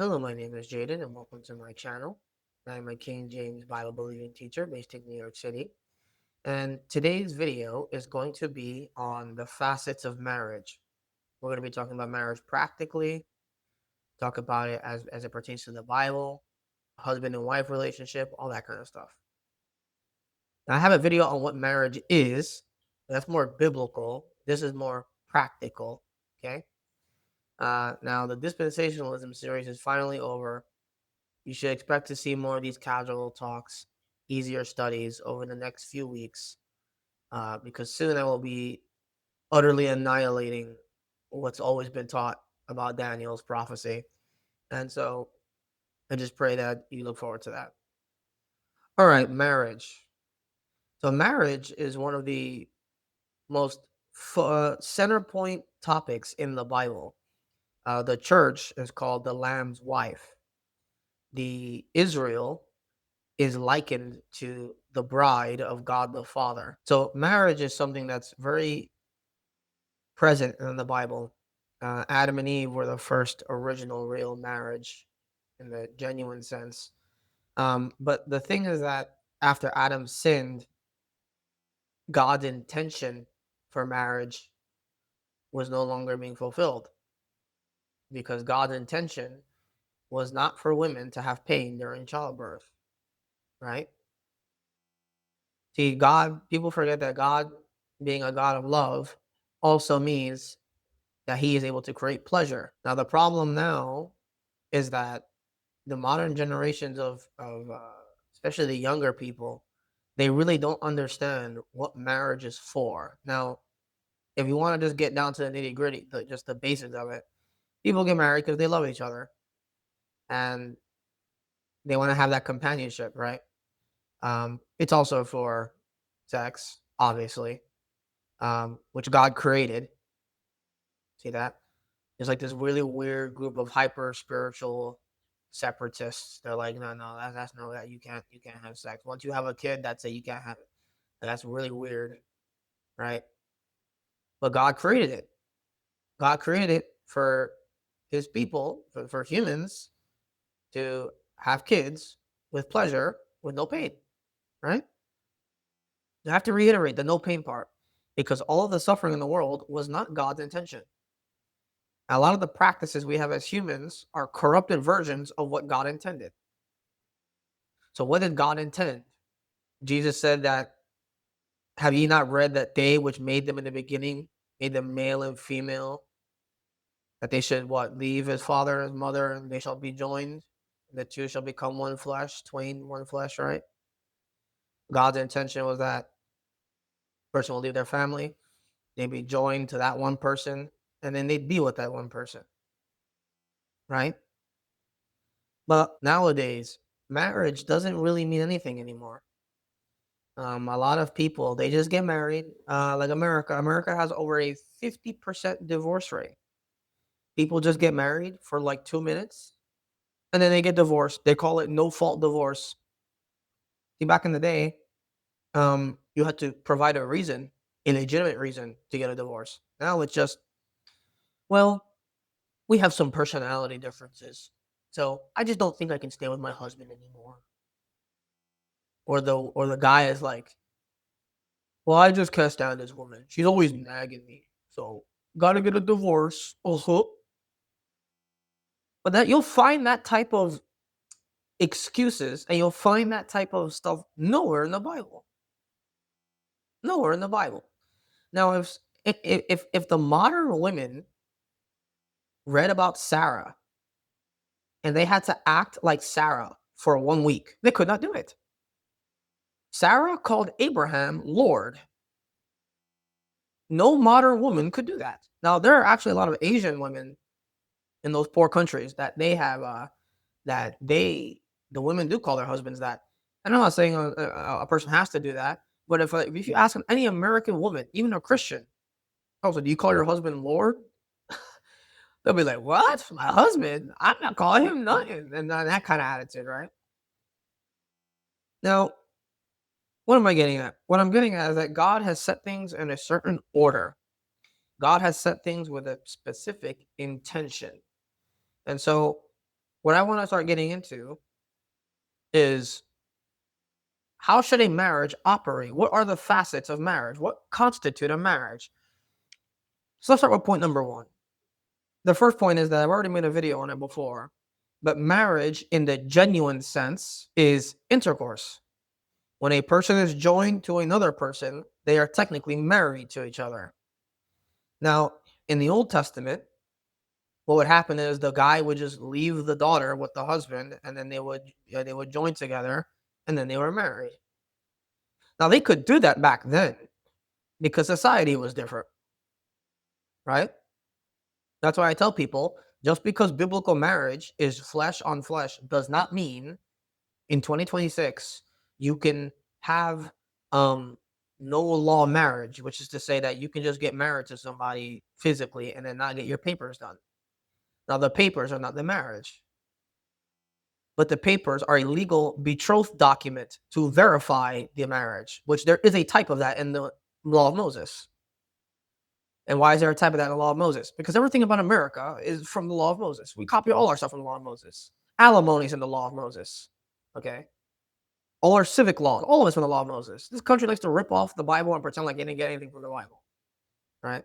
Hello, my name is Jaden, and welcome to my channel. I am a King James Bible believing teacher based in New York City. And today's video is going to be on the facets of marriage. We're going to be talking about marriage practically, talk about it as it pertains to the Bible, husband and wife relationship, all that kind of stuff. Now, I have a video on what marriage is. That's more biblical. This is more practical. Okay. Now, the dispensationalism series is finally over. You should expect to see more of these casual talks, easier studies over the next few weeks, because soon I will be utterly annihilating what's always been taught about Daniel's prophecy. And so I just pray that you look forward to that. All right, marriage. So, marriage is one of the most center point topics in the Bible. The church is called the Lamb's wife. The Israel is likened to the bride of God the Father. So marriage is something that's very present in the Bible. Adam and Eve were the first original real marriage in the genuine sense. But the thing is that after Adam sinned, God's intention for marriage was no longer being fulfilled because God's intention was not for women to have pain during childbirth, right? See, God, people forget that God, being a God of love, also means that he is able to create pleasure. Now, the problem now is that the modern generations of especially the younger people, they really don't understand what marriage is for. Now, if you want to just get down to the nitty gritty, just the basics of it, people get married because they love each other and they want to have that companionship, right? It's also for sex, obviously, which God created. See that? There's like this really weird group of hyper spiritual separatists. They're like, no, no, that's no, that you can't have sex. Once you have a kid, that's it. You can't have it. That's really weird, right? But God created it. God created it for His people, for humans, to have kids with pleasure, with no pain, right? You have to reiterate the no pain part because all of the suffering in the world was not God's intention. A lot of the practices we have as humans are corrupted versions of what God intended. So, what did God intend? Jesus said that, have ye not read that they which made them in the beginning made them male and female? That they should what? Leave his father and his mother, and they shall be joined. The two shall become one flesh, twain, one flesh, right? God's intention was that person will leave their family, they'd be joined to that one person, and then they'd be with that one person, right? But nowadays, marriage doesn't really mean anything anymore. A lot of people, they just get married. Like America, America has over a 50% divorce rate. People just get married for like 2 minutes and then they get divorced. They call it no fault divorce. See, back in the day, you had to provide a reason, a legitimate reason to get a divorce. Now it's just, well, we have some personality differences. So I just don't think I can stay with my husband anymore. Or the guy is like, well, I just can't stand this woman. She's always nagging me. So gotta get a divorce. Also. But that you'll find that type of excuses and you'll find that type of stuff nowhere in the Bible. Nowhere in the Bible. Now, if the modern women read about Sarah and they had to act like Sarah for 1 week, they could not do it. Sarah called Abraham Lord. No modern woman could do that. Now, there are actually a lot of Asian women in those poor countries that they have the women do call their husbands that. And I'm not saying a person has to do that, but if you ask any American woman, even a Christian, oh, so do you call your husband Lord? They'll be like, what? My husband? I'm not calling him nothing. And that kind of attitude, right? Now, what am I getting at? What I'm getting at is that God has set things in a certain order. God has set things with a specific intention. And so What I want to start getting into is, how should a marriage operate? What are the facets of marriage? What constitute a marriage? So let's start with point number one. The first point is that I've already made a video on it before, but marriage in the genuine sense is intercourse. When a person is joined to another person, they are technically married to each other. Now, in the Old Testament, what would happen is the guy would just leave the daughter with the husband, and then they would join together, and then they were married. Now, they could do that back then because society was different, right? That's why I tell people, just because biblical marriage is flesh on flesh does not mean in 2026 you can have no law marriage, which is to say that you can just get married to somebody physically and then not get your papers done. Now, the papers are not the marriage, but the papers are a legal betrothed document to verify the marriage, which there is a type of that in the law of Moses. And why is there a type of that in the law of Moses? Because everything about America is from the law of Moses. We copy all our stuff from the law of Moses. Alimony is in the law of Moses. Okay. All our civic laws, all of it's from the law of Moses. This country likes to rip off the Bible and pretend like they didn't get anything from the Bible. Right?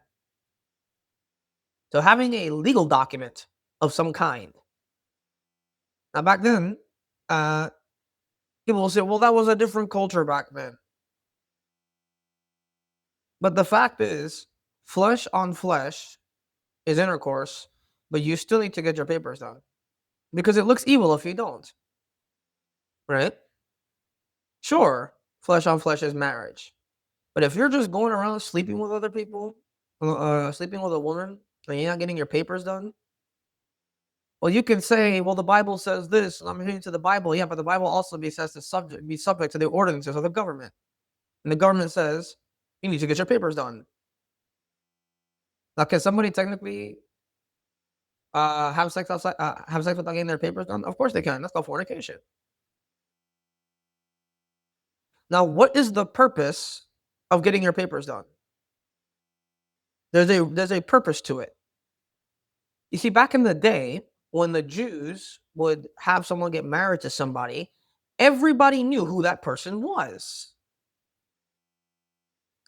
So having a legal document of some kind. Now back then, people will say, well, that was a different culture back then. But the fact is, flesh on flesh is intercourse, but you still need to get your papers done. Because it looks evil if you don't. Right? Sure, flesh on flesh is marriage. But if you're just going around sleeping with other people, sleeping with a woman, and you're not getting your papers done, well, you can say, well, the Bible says this, and I'm adhering to the Bible. Yeah, but the Bible also says to be subject to the ordinances of the government. And the government says, you need to get your papers done. Now, can somebody technically have sex without getting their papers done? Of course they can. That's called fornication. Now, what is the purpose of getting your papers done? There's a purpose to it. You see, back in the day, when the Jews would have someone get married to somebody, everybody knew who that person was.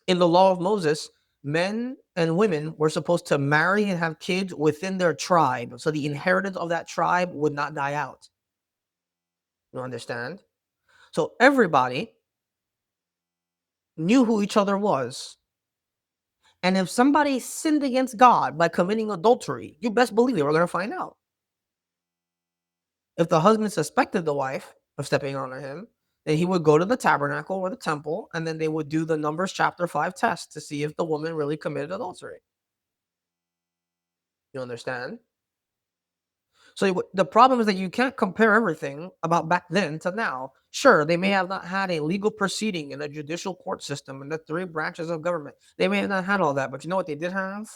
In the law of Moses, men and women were supposed to marry and have kids within their tribe, so the inheritance of that tribe would not die out. You understand? So everybody knew who each other was. And if somebody sinned against God by committing adultery, you best believe they were going to find out. If the husband suspected the wife of stepping on him, then he would go to the tabernacle or the temple, and then they would do the Numbers chapter 5 test to see if the woman really committed adultery. You understand? So the problem is that you can't compare everything about back then to now. Sure, they may have not had a legal proceeding in a judicial court system and the three branches of government. They may have not had all that, but you know what they did have?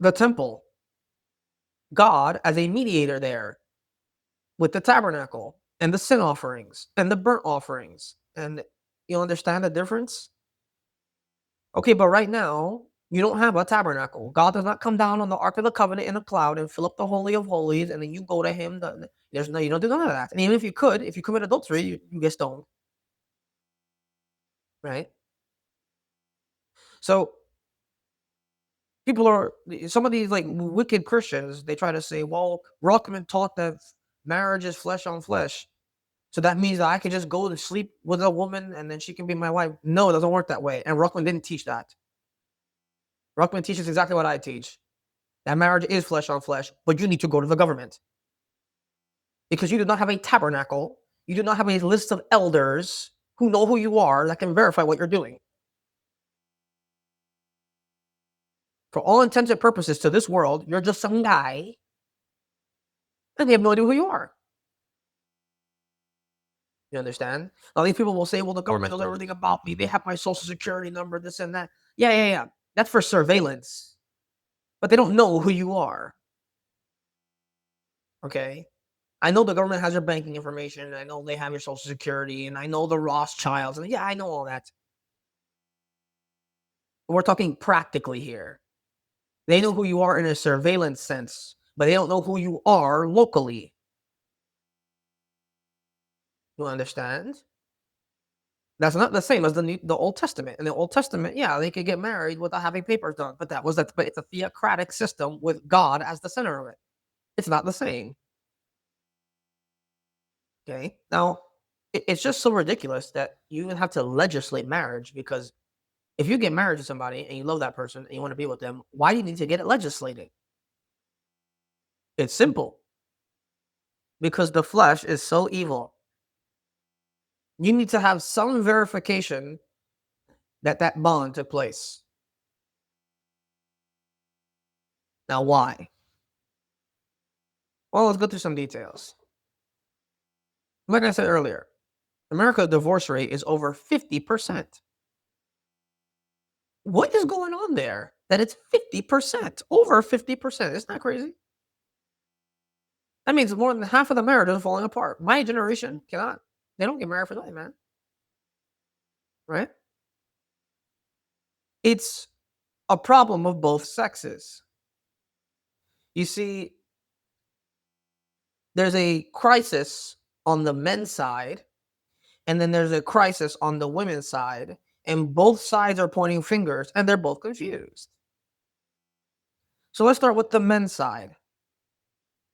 The temple. God as a mediator there with the tabernacle and the sin offerings and the burnt offerings. And you understand the difference? Okay, but right now, you don't have a tabernacle. God does not come down on the Ark of the Covenant in a cloud and fill up the Holy of Holies, and then you go to Him. You don't do none of that. And even if you commit adultery, you get stoned. Right? So, some of these like wicked Christians, they try to say, well, Ruckman taught that marriage is flesh on flesh. So that means that I can just go to sleep with a woman and then she can be my wife. No, it doesn't work that way. And Ruckman didn't teach that. Ruckman teaches exactly what I teach. That marriage is flesh on flesh, but you need to go to the government. Because you do not have a tabernacle. You do not have a list of elders who know who you are that can verify what you're doing. For all intents and purposes to this world, you're just some guy and they have no idea who you are. You understand? Now, these people will say, well, the government knows everything about me. They have my social security number, this and that. Yeah. That's for surveillance. But they don't know who you are. Okay? I know the government has your banking information. I know they have your social security. And I know the Rothschilds. And yeah, I know all that. We're talking practically here. They know who you are in a surveillance sense. But they don't know who you are locally. You understand? That's not the same as the Old Testament. In the Old Testament, yeah, they could get married without having papers done, but it's a theocratic system with God as the center of it. It's not the same. Okay. Now, it's just so ridiculous that you even have to legislate marriage, because if you get married to somebody and you love that person and you want to be with them, why do you need to get it legislated? It's simple, because the flesh is so evil. You need to have some verification that that bond took place. Now, why? Well, let's go through some details. Like I said earlier, America's divorce rate is over 50%. What is going on there that it's 50%? Over 50%. Isn't that crazy? That means more than half of the marriages are falling apart. My generation cannot. They don't get married for nothing, man. Right? It's a problem of both sexes. You see, there's a crisis on the men's side, and then there's a crisis on the women's side, and both sides are pointing fingers, and they're both confused. So let's start with the men's side.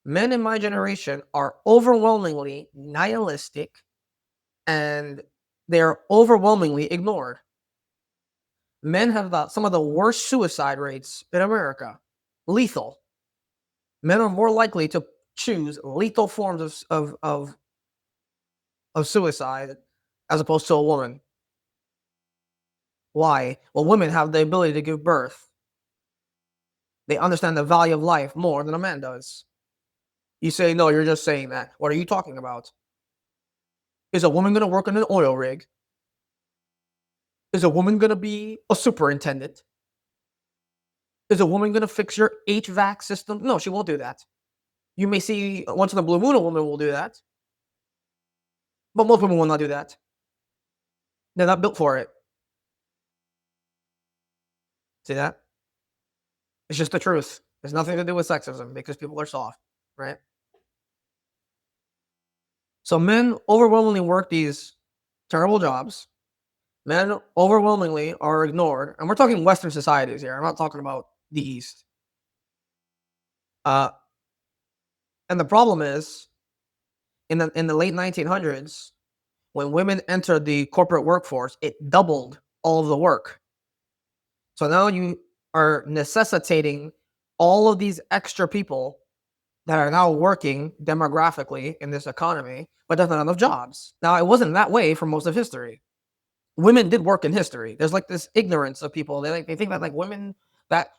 Men in my generation are overwhelmingly nihilistic, and they're overwhelmingly ignored. Men have some of the worst suicide rates in America. Lethal. Men are more likely to choose lethal forms of suicide as opposed to a woman. Why? Well, women have the ability to give birth. They understand the value of life more than a man does. You say, no, you're just saying that. What are you talking about? Is a woman going to work in an oil rig? Is a woman going to be a superintendent? Is a woman going to fix your HVAC system? No, she won't do that. You may see once in a blue moon a woman will do that, but most women will not do that. They're not built for it. See that? It's just the truth. There's nothing to do with sexism because people are soft, right? So men overwhelmingly work these terrible jobs. Men overwhelmingly are ignored. And we're talking Western societies here. I'm not talking about the East. And the problem is, in the late 1900s, when women entered the corporate workforce, it doubled all of the work. So now you are necessitating all of these extra people that are now working demographically in this economy, but there's not enough jobs. Now, it wasn't that way for most of history. Women did work in history. There's like this ignorance of people. They think that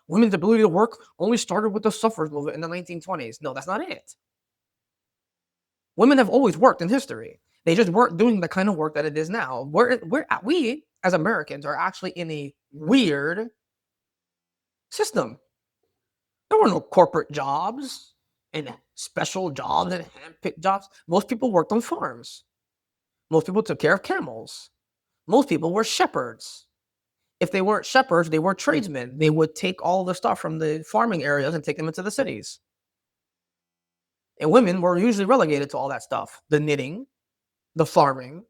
women's ability to work only started with the suffrage movement in the 1920s. No, that's not it. Women have always worked in history. They just weren't doing the kind of work that it is now. We as Americans are actually in a weird system. There were no corporate jobs and special jobs and hand-picked jobs. Most people worked on farms. Most people took care of camels. Most people were shepherds. If they weren't shepherds, they were tradesmen. They would take all the stuff from the farming areas and take them into the cities. And women were usually relegated to all that stuff. The knitting, the farming,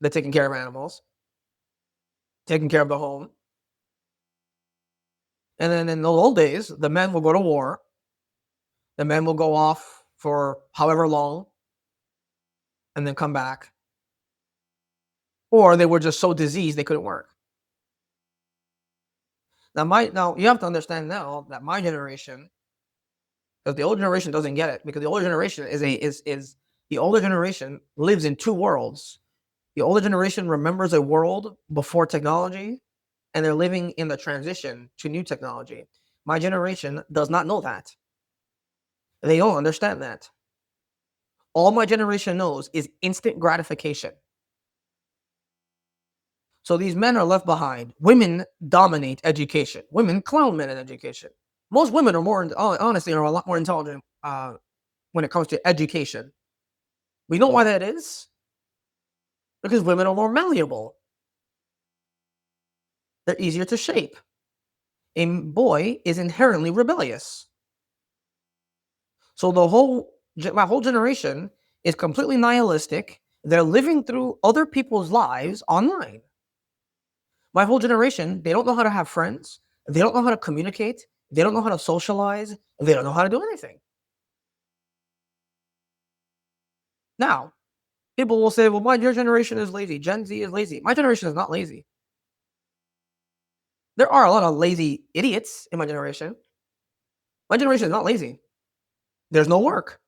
the taking care of animals, taking care of the home. And then in the old days, the men will go to war. The men will go off for however long and then come back. Or they were just so diseased they couldn't work. Now you have to understand now that my generation, because the older generation doesn't get it, because the older generation the older generation lives in two worlds. The older generation remembers a world before technology, and they're living in the transition to new technology. My generation does not know that. They don't understand that. All my generation knows is instant gratification. So these men are left behind. Women dominate education. Women clown men in education. Most women are honestly, are a lot more intelligent when it comes to education. We know why that is. Because women are more malleable. They're easier to shape. A boy is inherently rebellious. So my whole generation is completely nihilistic. They're living through other people's lives online. My whole generation, they don't know how to have friends. They don't know how to communicate. They don't know how to socialize. They don't know how to do anything. Now, people will say, well, your generation is lazy. Gen Z is lazy. My generation is not lazy. There are a lot of lazy idiots in my generation. My generation is not lazy. There's no work.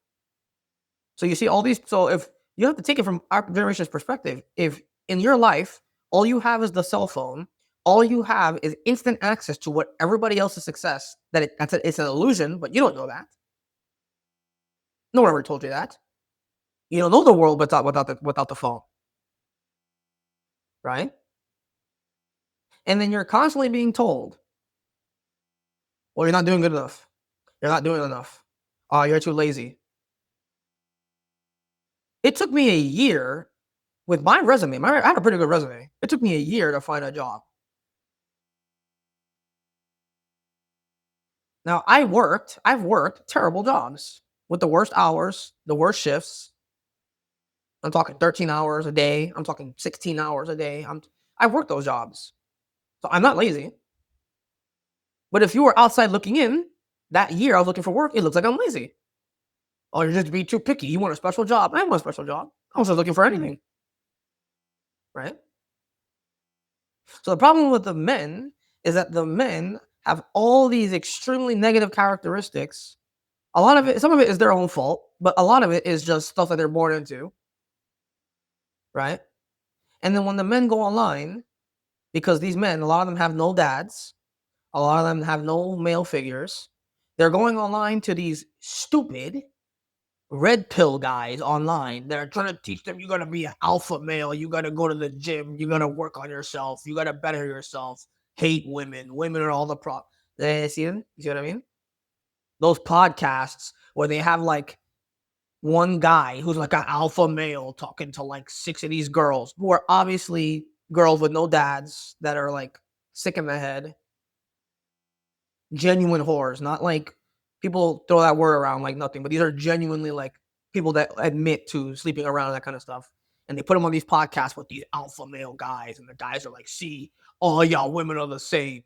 So you see all these. So if you have to take it from our generation's perspective, if in your life, all you have is the cell phone, all you have is instant access to what everybody else's success, it's an illusion, but you don't know that. No one ever told you that. You don't know the world without the phone, right? And then you're constantly being told, well, you're not doing good enough. You're not doing enough. You're too lazy. It took me a year with my resume. I had a pretty good resume. It took me a year to find a job. Now I've worked terrible jobs with the worst hours, the worst shifts. I'm talking 13 hours a day. I'm talking 16 hours a day. I've worked those jobs. So I'm not lazy. But if you were outside looking in, that year I was looking for work, it looks like I'm lazy. Oh, you're just being too picky. You want a special job. I want a special job. I was just looking for anything. Right? So the problem with the men is that the men have all these extremely negative characteristics. A lot of it, some of it is their own fault, but a lot of it is just stuff that they're born into. Right? And then when the men go online, because these men, a lot of them have no dads, a lot of them have no male figures, they're going online to these stupid red pill guys online that are trying to teach them you gotta be an alpha male, you gotta go to the gym, you gotta work on yourself, you gotta better yourself, hate women, women are all the problem. See them? You see what I mean? Those podcasts where they have like one guy who's like an alpha male talking to like 6 of these girls who are obviously girls with no dads that are like sick in the head, genuine whores, not like people throw that word around like nothing, but these are genuinely like people that admit to sleeping around and that kind of stuff. And they put them on these podcasts with these alpha male guys, and the guys are like, "See, all y'all women are the same."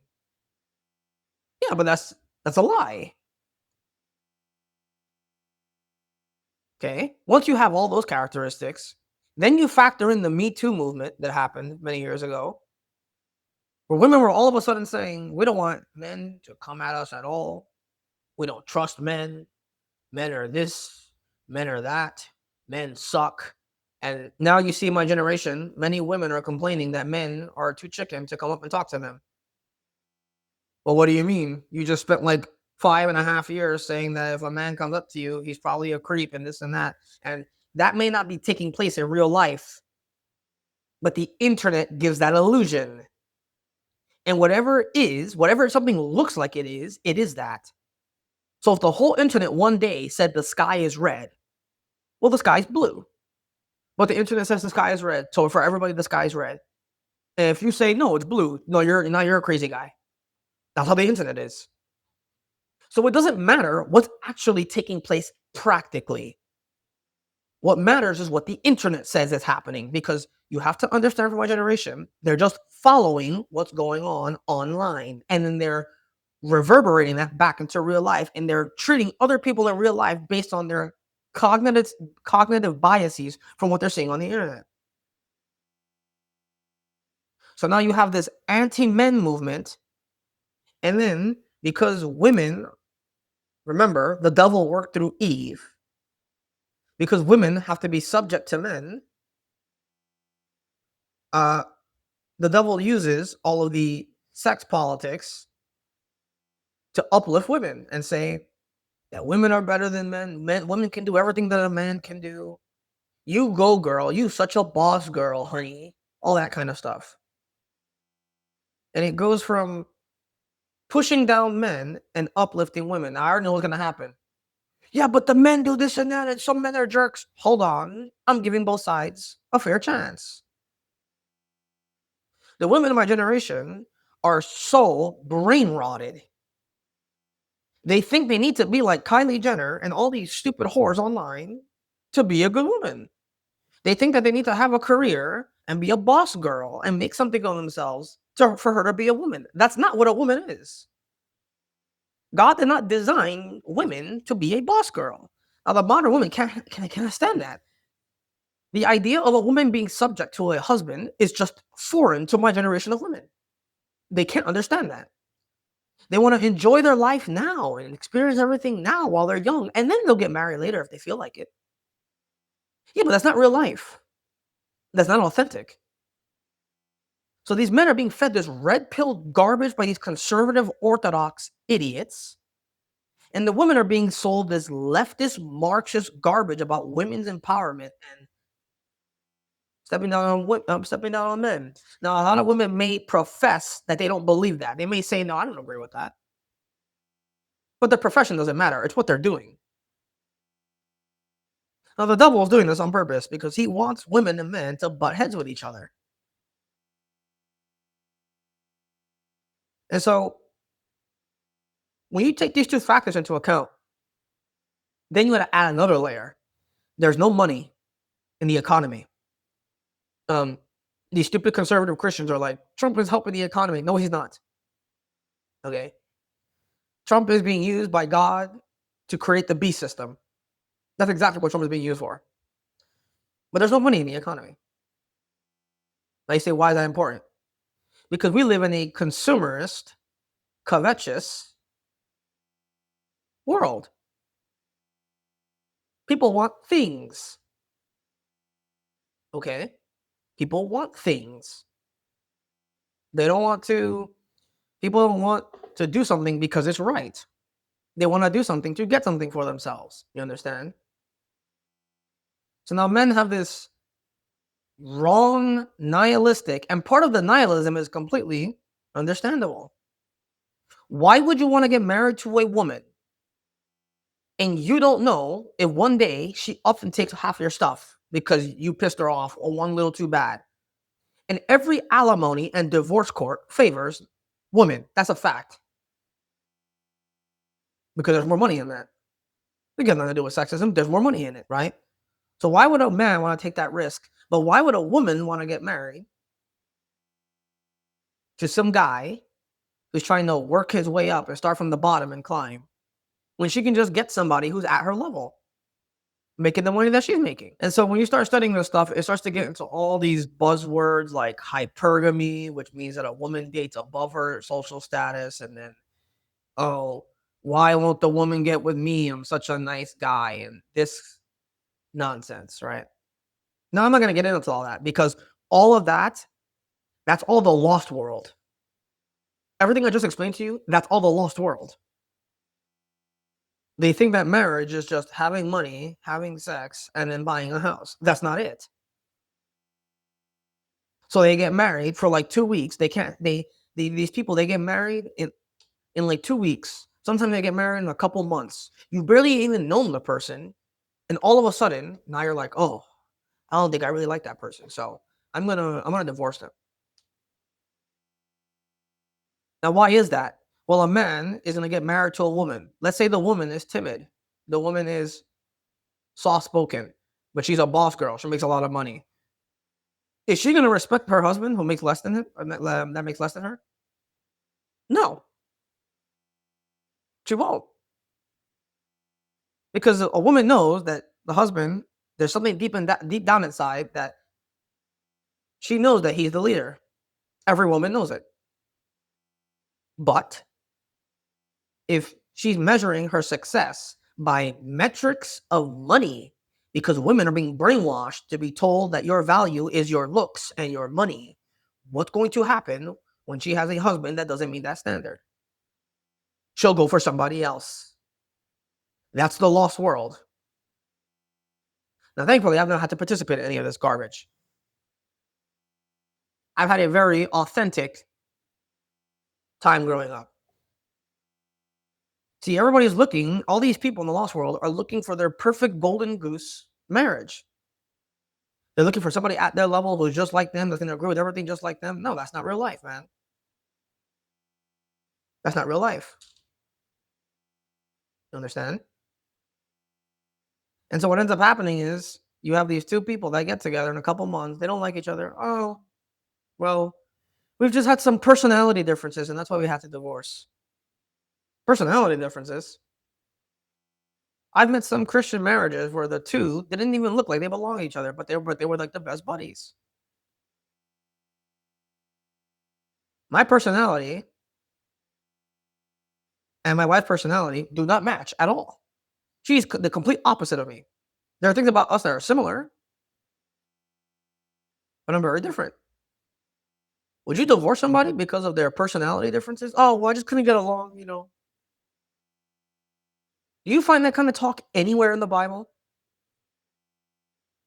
Yeah, but that's a lie. Okay, once you have all those characteristics, then you factor in the Me Too movement that happened many years ago, where women were all of a sudden saying, "We don't want men to come at us at all. We don't trust men. Men are this, men are that, men suck." And now you see my generation, many women are complaining that men are too chicken to come up and talk to them. Well, what do you mean? You just spent like 5.5 years saying that if a man comes up to you, he's probably a creep and this and that. And that may not be taking place in real life, but the internet gives that illusion. And whatever it is, whatever something looks like it is that. So if the whole internet one day said the sky is red, well, the sky's blue. But the internet says the sky is red. So for everybody, the sky is red. And if you say no, it's blue, no, you're a crazy guy. That's how the internet is. So it doesn't matter what's actually taking place practically. What matters is what the internet says is happening, because you have to understand, from my generation, they're just following what's going on online, and then they're reverberating that back into real life, and they're treating other people in real life based on their cognitive biases from what they're seeing on the internet. So now you have this anti-men movement, and then because women, remember, the devil worked through Eve, because women have to be subject to men, uh, the devil uses all of the sex politics to uplift women and say that women are better than men. Women can do everything that a man can do. You go, girl. You such a boss girl, honey. All that kind of stuff. And it goes from pushing down men and uplifting women. Now, I already know what's going to happen. Yeah, but the men do this and that, and some men are jerks. Hold on. I'm giving both sides a fair chance. The women of my generation are so brain rotted. They think they need to be like Kylie Jenner and all these stupid whores online to be a good woman. They think that they need to have a career and be a boss girl and make something of themselves for her to be a woman. That's not what a woman is. God did not design women to be a boss girl. Now, the modern woman can't stand that. The idea of a woman being subject to a husband is just foreign to my generation of women. They can't understand that. They want to enjoy their life now and experience everything now while they're young, and then they'll get married later if they feel like it. Yeah, but that's not real life. That's not authentic. So these men are being fed this red pill garbage by these conservative orthodox idiots. And the women are being sold this leftist Marxist garbage about women's empowerment and stepping down on men. Now, a lot of women may profess that they don't believe that. They may say, no, I don't agree with that. But the profession doesn't matter. It's what they're doing. Now, the devil is doing this on purpose because he wants women and men to butt heads with each other. And so, when you take these two factors into account, then you got to add another layer. There's no money in the economy. These stupid conservative Christians are like, Trump is helping the economy. No, he's not. Okay. Trump is being used by God to create the beast system. That's exactly what Trump is being used for. But there's no money in the economy. Now you say, why is that important? Because we live in a consumerist, covetous world. People want things. Okay? People want things. People don't want to do something because it's right. They want to do something to get something for themselves. You understand? So now men have this wrong nihilistic, and part of the nihilism is completely understandable. Why would you want to get married to a woman and you don't know if one day she up and takes half your stuff because you pissed her off or one little too bad? And every alimony and divorce court favors women. That's a fact. Because there's more money in that. It got nothing to do with sexism. There's more money in it, right? So why would a man want to take that risk? But why would a woman want to get married to some guy who's trying to work his way up and start from the bottom and climb when she can just get somebody who's at her level, making the money that she's making? And so when you start studying this stuff, it starts to get into all these buzzwords like hypergamy, which means that a woman dates above her social status. And then, oh, why won't the woman get with me? I'm such a nice guy. And this nonsense, right? Now, I'm not going to get into all that because all of that, that's all the lost world. Everything I just explained to you, that's all the lost world. They think that marriage is just having money, having sex, and then buying a house. That's not it. So they get married for like 2 weeks. These people, they get married in like 2 weeks. Sometimes they get married in a couple months. You barely even known the person. And all of a sudden, now you're like, oh, I don't think I really like that person. So I'm gonna divorce them. Now, why is that? Well, a man is gonna get married to a woman. Let's say the woman is timid. The woman is soft-spoken, but she's a boss girl. She makes a lot of money. Is she gonna respect her husband who makes less than him? Or that makes less than her? No, she won't. Because a woman knows that the husband, there's something deep down inside that she knows that he's the leader. Every woman knows it. But if she's measuring her success by metrics of money, because women are being brainwashed to be told that your value is your looks and your money, what's going to happen when she has a husband that doesn't meet that standard? She'll go for somebody else. That's the lost world. Now, thankfully, I've not had to participate in any of this garbage. I've had a very authentic time growing up. See, everybody's looking, all these people in the lost world are looking for their perfect golden goose marriage. They're looking for somebody at their level who's just like them, that's going to agree with everything just like them. No, that's not real life, man. That's not real life. You understand? And so what ends up happening is You have these two people that get together in a couple months. They don't like each other. Oh, well, we've just had some personality differences, and that's why we had to divorce. Personality differences. I've met some Christian marriages where the two didn't even look like they belong to each other, but they were like the best buddies. My personality and my wife's personality do not match at all. She's the complete opposite of me. There are things about us that are similar, but I'm very different. Would you divorce somebody because of their personality differences? Oh, well, I just couldn't get along, Do you find that kind of talk anywhere in the Bible?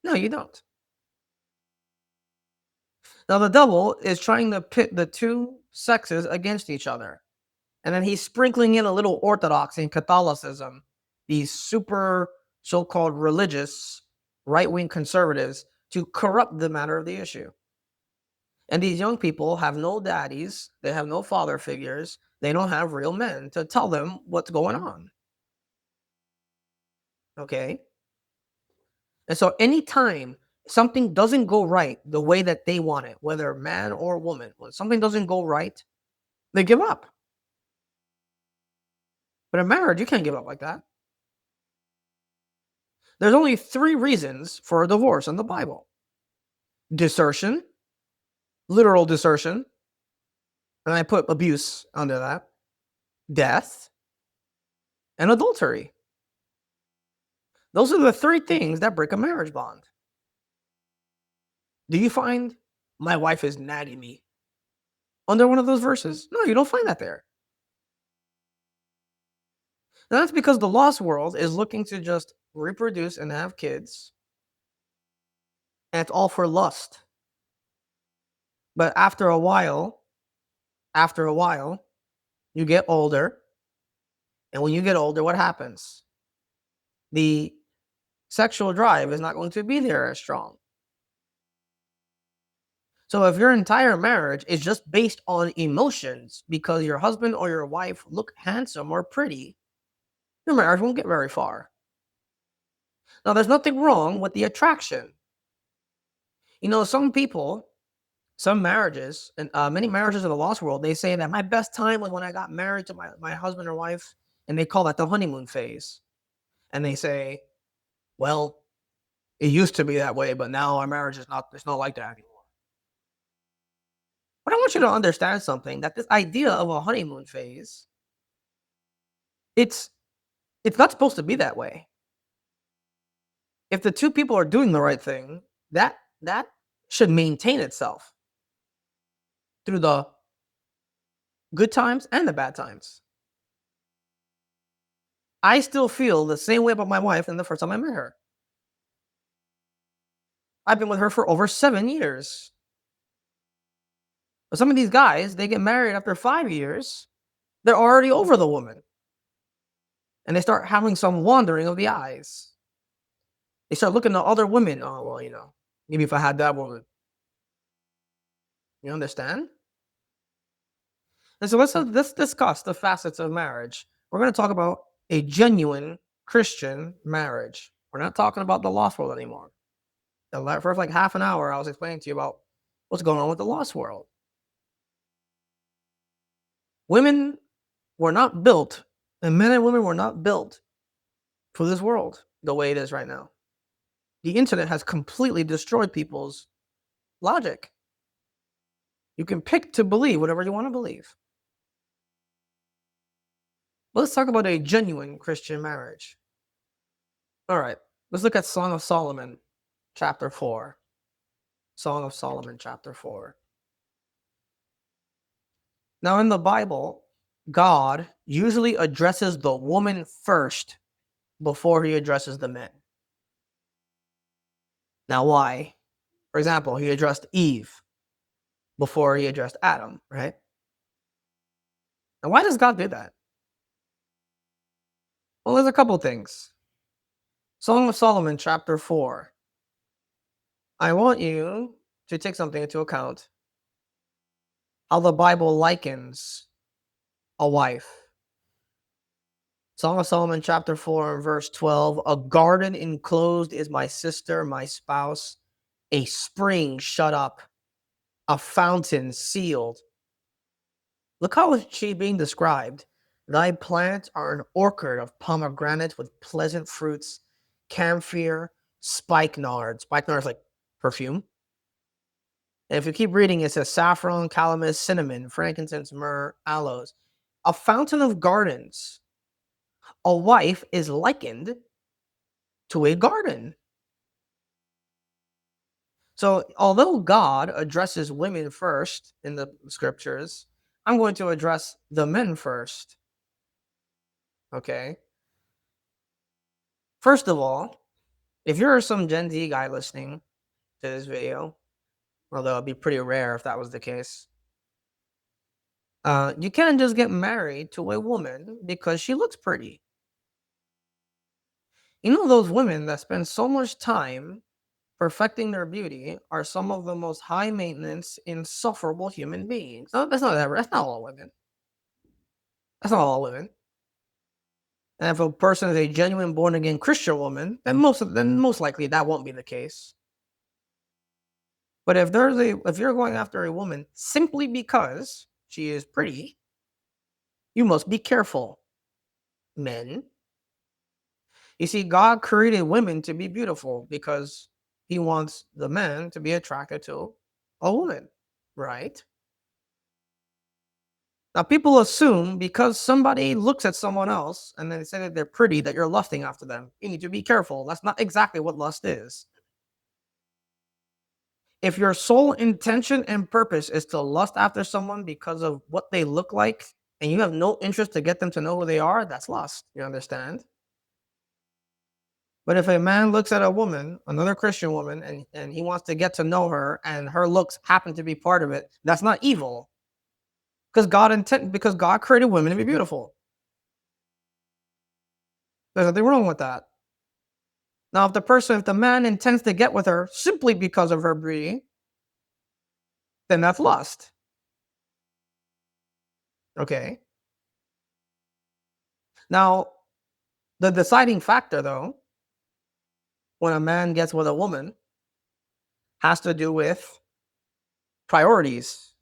No, you don't. Now, the devil is trying to pit the two sexes against each other. And then he's sprinkling in a little orthodoxy and Catholicism, these super so-called religious right-wing conservatives, to corrupt the matter of the issue. And these young people have no daddies, they have no father figures, they don't have real men to tell them what's going on. Okay? And so anytime something doesn't go right the way that they want it, whether man or woman, when something doesn't go right, they give up. But in marriage, you can't give up like that. There's only 3 reasons for a divorce in the Bible: desertion, literal desertion, and I put abuse under that, death, and adultery. Those are the 3 things that break a marriage bond. Do you find my wife is nagging me under one of those verses? No, you don't find that there. And that's because the lost world is looking to just reproduce and have kids, and it's all for lust. But after a while, you get older, and when you get older, what happens? The sexual drive is not going to be there as strong. So if your entire marriage is just based on emotions because your husband or your wife look handsome or pretty, your marriage won't get very far. Now, there's nothing wrong with the attraction. Some people, some marriages, and many marriages in the lost world, they say that my best time was when I got married to my husband or wife, and they call that the honeymoon phase. And they say, well, it used to be that way, but now our marriage it's not like that anymore. But I want you to understand something, that this idea of a honeymoon phase, it's not supposed to be that way. If the two people are doing the right thing, that should maintain itself through the good times and the bad times. I still feel the same way about my wife than the first time I met her. I've been with her for over 7 years. But some of these guys, they get married after 5 years, they're already over the woman. And they start having some wandering of the eyes. They start looking at other women. Oh, well, maybe if I had that woman. You understand? And so let's discuss the facets of marriage. We're going to talk about a genuine Christian marriage. We're not talking about the lost world anymore. The first half an hour, I was explaining to you about what's going on with the lost world. Women were not built, and men and women were not built for this world the way it is right now. The internet has completely destroyed people's logic. You can pick to believe whatever you want to believe. Let's talk about a genuine Christian marriage. All right, let's look at Song of Solomon, chapter 4. Song of Solomon, chapter 4. Now, in the Bible, God usually addresses the woman first before he addresses the men. Now, why? For example, he addressed Eve before he addressed Adam, right? And why does God do that? Well, there's a couple things. Song of Solomon, chapter 4. I want you to take something into account. How the Bible likens a wife. Song of Solomon, chapter 4, and verse 12. A garden enclosed is my sister, my spouse, a spring shut up, a fountain sealed. Look how she's being described. Thy plants are an orchard of pomegranate with pleasant fruits, camphor, spikenard. Spikenard is like perfume. And if you keep reading, it says saffron, calamus, cinnamon, frankincense, myrrh, aloes. A fountain of gardens. A wife is likened to a garden. So, although God addresses women first in the scriptures, I'm going to address the men first. Okay. First of all, if you're some Gen Z guy listening to this video, although it'd be pretty rare if that was the case, you can't just get married to a woman because she looks pretty. You know, those women that spend so much time perfecting their beauty are some of the most high maintenance, insufferable human beings. No, that's not all women. That's not all women. And if a person is a genuine born again Christian woman, then most likely that won't be the case. But if you're going after a woman simply because she is pretty, you must be careful, men. You see, God created women to be beautiful because he wants the men to be attracted to a woman, right? Now, people assume because somebody looks at someone else and they say that they're pretty, that you're lusting after them. You need to be careful. That's not exactly what lust is. If your sole intention and purpose is to lust after someone because of what they look like, and you have no interest to get them to know who they are, that's lust. You understand? But if a man looks at a woman, another Christian woman, and he wants to get to know her, and her looks happen to be part of it, that's not evil. Because God created women to be beautiful. There's nothing wrong with that. Now, if the man intends to get with her simply because of her beauty, then that's lust. Okay. Now, the deciding factor, though, when a man gets with a woman, has to do with priorities.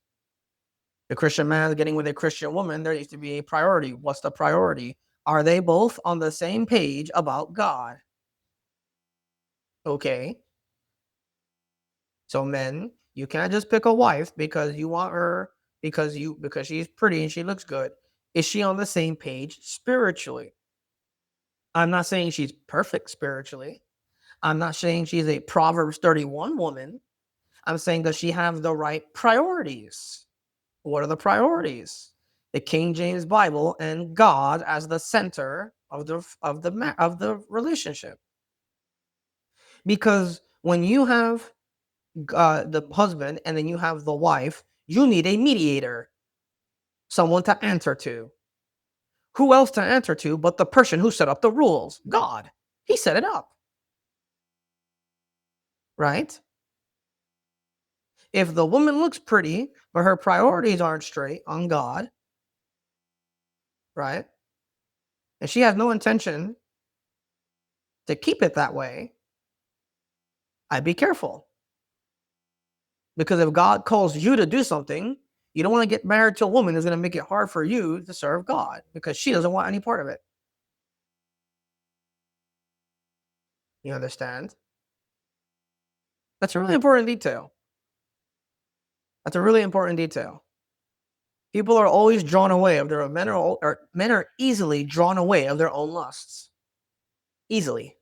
The Christian man is getting with a Christian woman, there needs to be a priority. What's the priority? Are they both on the same page about God? Okay. So men, you can't just pick a wife because you want her because she's pretty and she looks good. Is she on the same page spiritually? I'm not saying she's perfect spiritually. I'm not saying she's a Proverbs 31 woman. I'm saying, does she have the right priorities? What are the priorities? The King James Bible and God as the center of the relationship. Because when you have the husband and then you have the wife, you need a mediator, someone to answer to. Who else to answer to but the person who set up the rules? God. He set it up. Right? If the woman looks pretty, but her priorities aren't straight on God, right? And she has no intention to keep it that way, I'd be careful. Because if God calls you to do something, you don't want to get married to a woman who's going to make it hard for you to serve God because she doesn't want any part of it. You understand? That's a really important detail. That's a really important detail. People are always drawn away of their men are easily drawn away of their own lusts. Easily.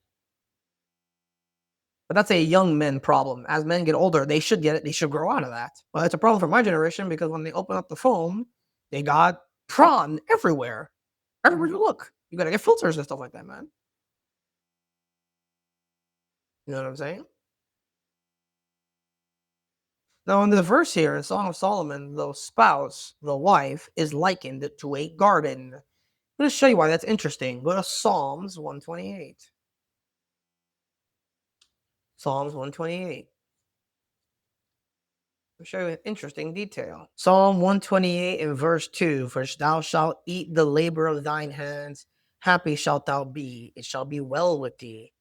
But that's a young men problem. As men get older, they should get it. They should grow out of that. Well, it's a problem for my generation because when they open up the phone, they got prawn everywhere. Everywhere you look. You got to get filters and stuff like that, man. You know what I'm saying? Now, in the verse here in Song of Solomon, the spouse, the wife, is likened to a garden. I'm going to show you why that's interesting. Go to Psalms 128. Psalms 128. I'll show you an interesting detail. Psalm 128 in verse 2. For thou shalt eat the labor of thine hands. Happy shalt thou be, it shall be well with thee.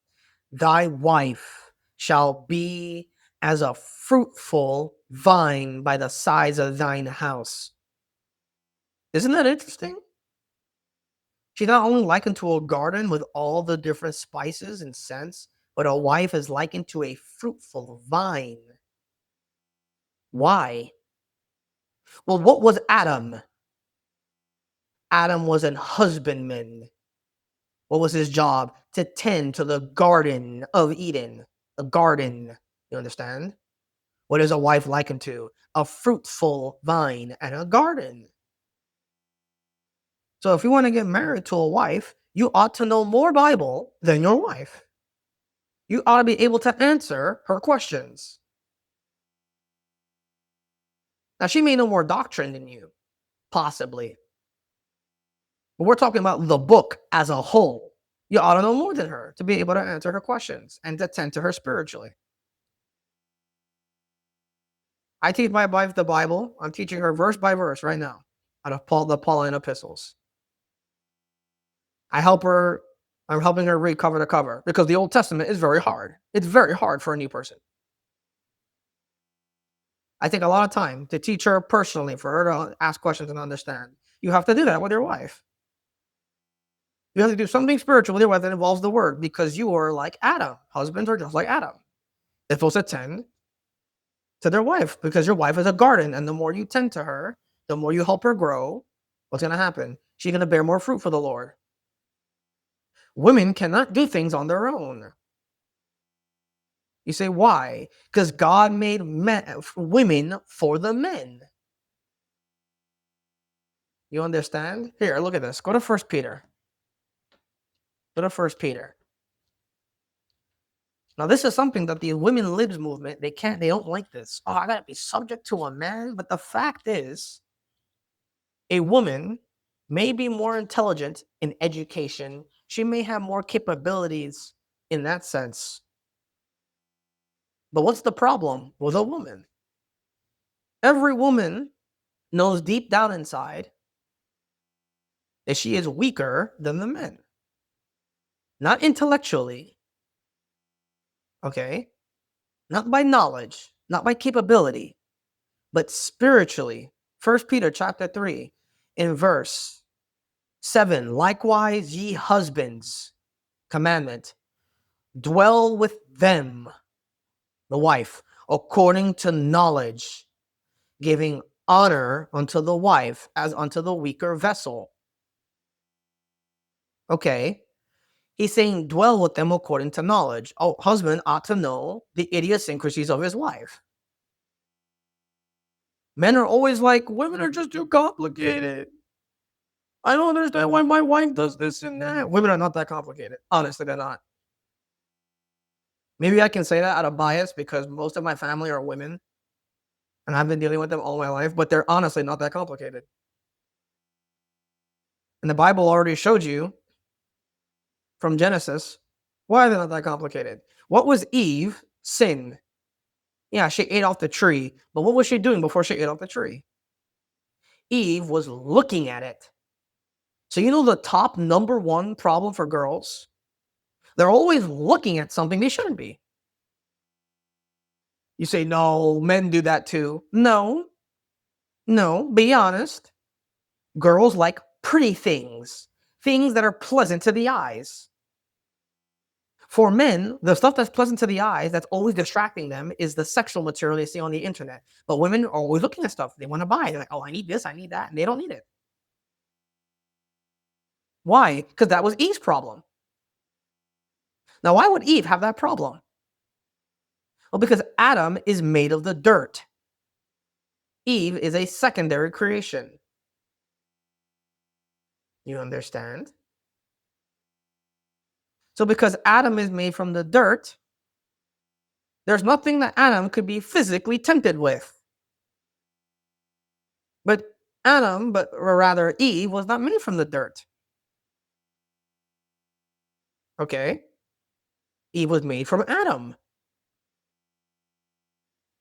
Thy wife shall be as a fruitful vine by the sides of thine house. Isn't that interesting? She's not only likened to a garden with all the different spices and scents, but a wife is likened to a fruitful vine. Why? Well, what was Adam? Adam was an husbandman. What was his job? To tend to the Garden of Eden. A garden. You understand? What is a wife likened to? A fruitful vine and a garden. So if you want to get married to a wife, you ought to know more Bible than your wife. You ought to be able to answer her questions. Now, she may know more doctrine than you, possibly. But we're talking about the book as a whole. You ought to know more than her to be able to answer her questions and to tend to her spiritually. I teach my wife the Bible. I'm teaching her verse by verse right now out of the Pauline epistles. I'm helping her read cover to cover because the Old Testament is very hard. It's very hard for a new person. I take a lot of time to teach her personally, for her to ask questions and understand. You have to do that with your wife. You have to do something spiritual with your wife that involves the word, because you are like Adam. Husbands are just like Adam. They're supposed to tend to their wife because your wife is a garden, and the more you tend to her, the more you help her grow, what's going to happen? She's going to bear more fruit for the Lord. Women cannot do things on their own. You say, why? Because God made women for the men. You understand? Here, look at this. Go to 1 Peter. Go to 1 Peter. Now, this is something that the women libs movement, they don't like this. Oh, I got to be subject to a man. But the fact is, a woman may be more intelligent in education. She may have more capabilities in that sense. But what's the problem with a woman? Every woman knows deep down inside that she is weaker than the men. Not intellectually, okay? Not by knowledge, not by capability, but spiritually. 1 Peter chapter 3 in verse 7. Likewise, ye husbands, commandment, dwell with them, the wife, according to knowledge, giving honor unto the wife as unto the weaker vessel. Okay. He's saying dwell with them according to knowledge. Oh, husband ought to know the idiosyncrasies of his wife. Men are always like, women are just too complicated. I don't understand why my wife does this and that. Women are not that complicated. Honestly, they're not. Maybe I can say that out of bias because most of my family are women and I've been dealing with them all my life, but they're honestly not that complicated. And the Bible already showed you from Genesis why they're not that complicated. What was Eve? Sin. Yeah, she ate off the tree, but what was she doing before she ate off the tree? Eve was looking at it. So you know the top number one problem for girls? They're always looking at something they shouldn't be. You say, no, men do that too. No, be honest. Girls like pretty things, things that are pleasant to the eyes. For men, the stuff that's pleasant to the eyes, that's always distracting them, is the sexual material they see on the internet. But women are always looking at stuff they want to buy. They're like, oh, I need this, I need that. And they don't need it. Why? Because that was Eve's problem. Now, why would Eve have that problem? Well, because Adam is made of the dirt. Eve is a secondary creation. You understand? So because Adam is made from the dirt, there's nothing that Adam could be physically tempted with. But rather Eve was not made from the dirt. Okay? Eve was made from Adam.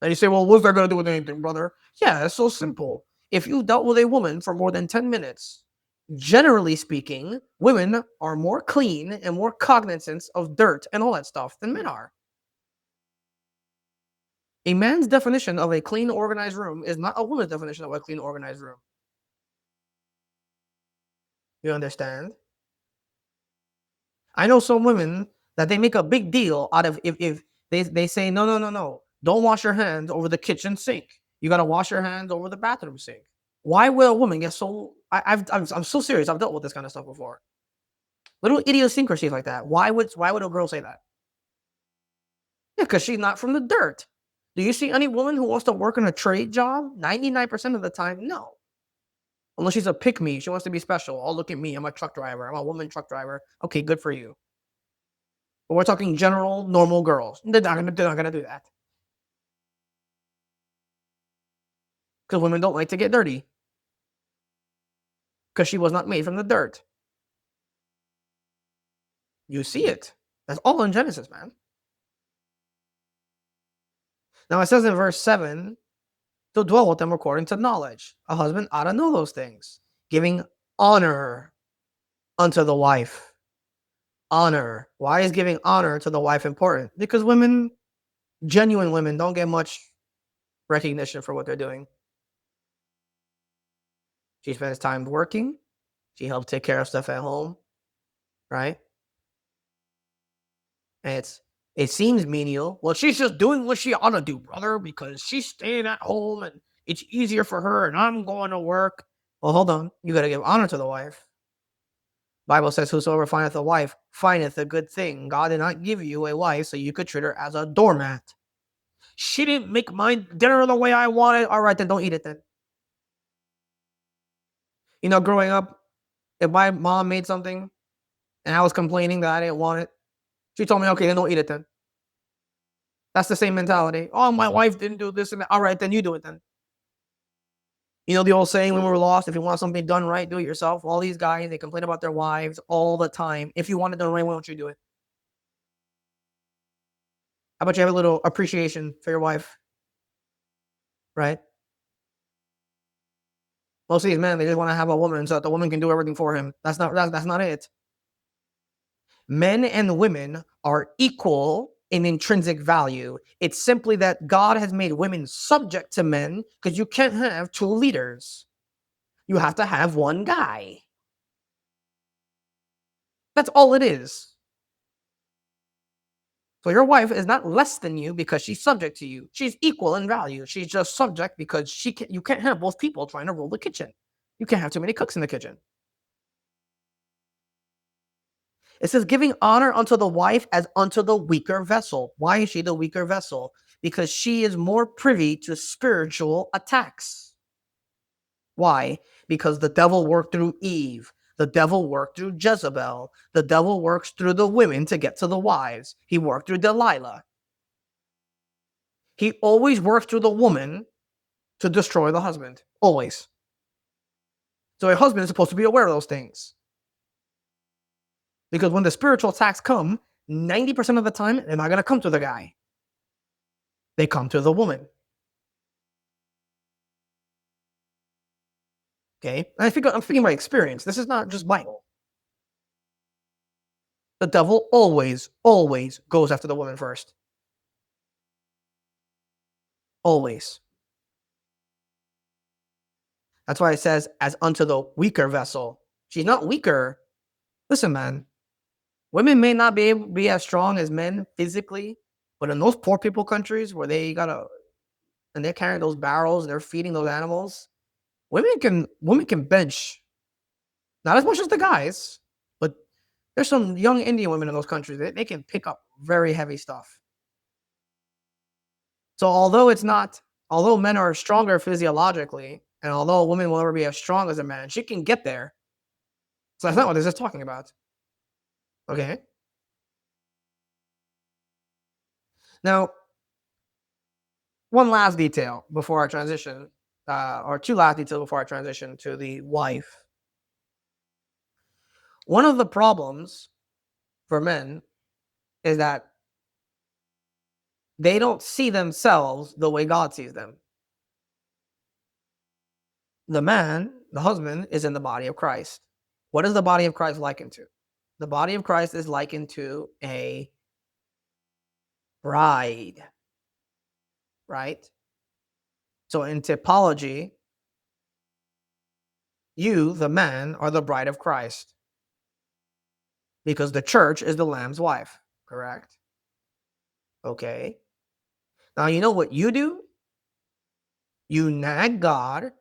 And you say, well, what's that going to do with anything, brother? Yeah, it's so simple. If you dealt with a woman for more than 10 minutes, Generally speaking, women are more clean and more cognizant of dirt and all that stuff than men are. A man's definition of a clean, organized room is not a woman's definition of a clean, organized room. You understand? I know some women that they make a big deal out of if they say, no, no, no, no, don't wash your hands over the kitchen sink. You got to wash your hands over the bathroom sink. Why would a woman get so? I'm so serious. I've dealt with this kind of stuff before. Little idiosyncrasies like that. Why would a girl say that? Yeah, because she's not from the dirt. Do you see any woman who wants to work in a trade job? 99% of the time, no. Unless she's a pick me, she wants to be special. Oh, look at me, I'm a truck driver. I'm a woman truck driver. Okay, good for you. But we're talking general, normal girls. They're not gonna do that. Because women don't like to get dirty. Because she was not made from the dirt. You see it. That's all in Genesis, man. Now it says in verse 7, to dwell with them according to knowledge. A husband ought to know those things, giving honor unto the wife. Honor. Why is giving honor to the wife important? Because women, genuine women, don't get much recognition for what they're doing. She spends time working. She helps take care of stuff at home, right? And it seems menial. Well, she's just doing what she ought to do, brother, because she's staying at home and it's easier for her and I'm going to work. Well, hold on. You got to give honor to the wife. Bible says, whosoever findeth a wife findeth a good thing. God did not give you a wife so you could treat her as a doormat. She didn't make my dinner the way I wanted. All right, then don't eat it then. You know, growing up, if my mom made something and I was complaining that I didn't want it, she told me, okay, then don't eat it then. That's the same mentality. Oh, my wife didn't do this and that. All right, then you do it then. You know the old saying when we were lost, if you want something done right, do it yourself. All these guys, they complain about their wives all the time. If you want it done right, why don't you do it? How about you have a little appreciation for your wife, right? Most of these men, they just want to have a woman so that the woman can do everything for him. That's not it. Men and women are equal in intrinsic value. It's simply that God has made women subject to men because you can't have two leaders. You have to have one guy. That's all it is. So your wife is not less than you because she's subject to you. She's equal in value. She's just subject because you can't have both people trying to rule the kitchen. You can't have too many cooks in the kitchen. It says, giving honor unto the wife as unto the weaker vessel. Why is she the weaker vessel? Because she is more privy to spiritual attacks. Why? Because the devil worked through Eve. The devil worked through Jezebel. The devil works through the women to get to the wives. He worked through Delilah. He always works through the woman to destroy the husband. Always. So a husband is supposed to be aware of those things. Because when the spiritual attacks come, 90% of the time, they're not going to come to the guy. They come to the woman. Okay? And I'm speaking by experience. This is not just Bible. The devil always, always goes after the woman first. Always. That's why it says, as unto the weaker vessel. She's not weaker. Listen, man. Women may not be as strong as men physically, but in those poor people countries where and they're carrying those barrels and they're feeding those animals, women can bench. Not as much as the guys, but there's some young Indian women in those countries. They can pick up very heavy stuff. So although men are stronger physiologically, and although a woman will never be as strong as a man, she can get there. So that's not what this is talking about. Okay. Now, one last detail before I transition, or two last details before I transition to the wife. One of the problems for men is that they don't see themselves the way God sees them. The man, the husband, is in the body of Christ. What is the body of Christ likened to? The body of Christ is likened to a bride, right? So in typology, you, the man, are the bride of Christ because the church is the Lamb's wife, correct? Okay. Now, you know what you do? You nag God,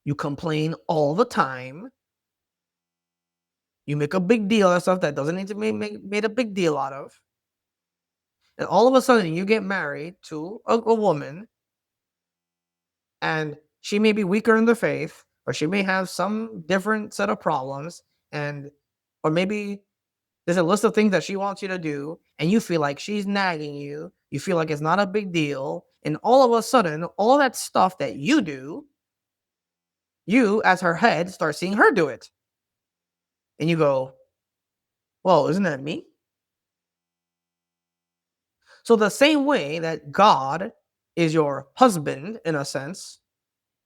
you complain all the time, you make a big deal of stuff that doesn't need to be made a big deal out of. And all of a sudden, you get married to a woman, and she may be weaker in the faith, or she may have some different set of problems, and or maybe there's a list of things that she wants you to do, and you feel like she's nagging you. You feel like it's not a big deal, and all of a sudden, all that stuff that you do, you as her head start seeing her do it, and you go, "Well, isn't that me?" So the same way that God is your husband in a sense,